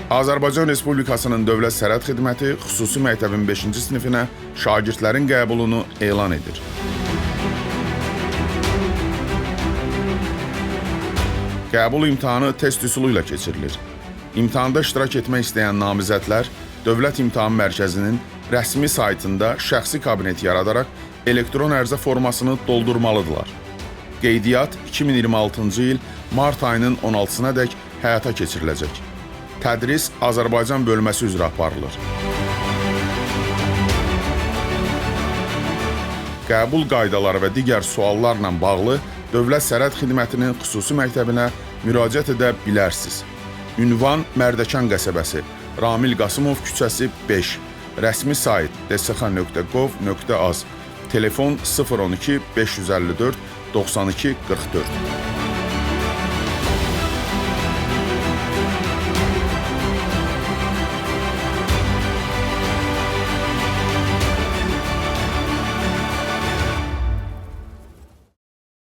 Azərbaycan Respublikasının Dövlət Sərhəd Xidməti xüsusi məktəbin 5-ci sinifinə şagirdlərin qəbulunu elan edir. Qəbul imtahanı test üsulu ilə keçirilir. İmtahanda iştirak etmək istəyən namizədlər Dövlət İmtahan Mərkəzinin rəsmi saytında şəxsi kabinet yaradaraq elektron ərizə formasını doldurmalıdırlar. Qeydiyyat 2026-cı il mart ayının 16-sına dək həyata keçiriləcək. Tədris Azərbaycan bölməsi üzrə aparılır. Qəbul qaydaları və digər suallarla bağlı Dövlət Sərhəd Xidmətinin xüsusi məktəbinə müraciət edə bilərsiniz. Ünvan Mərdəkan qəsəbəsi, Ramil Qasımov küçəsi 5, rəsmi sayt dsk.gov.az, telefon 012 554 92 44.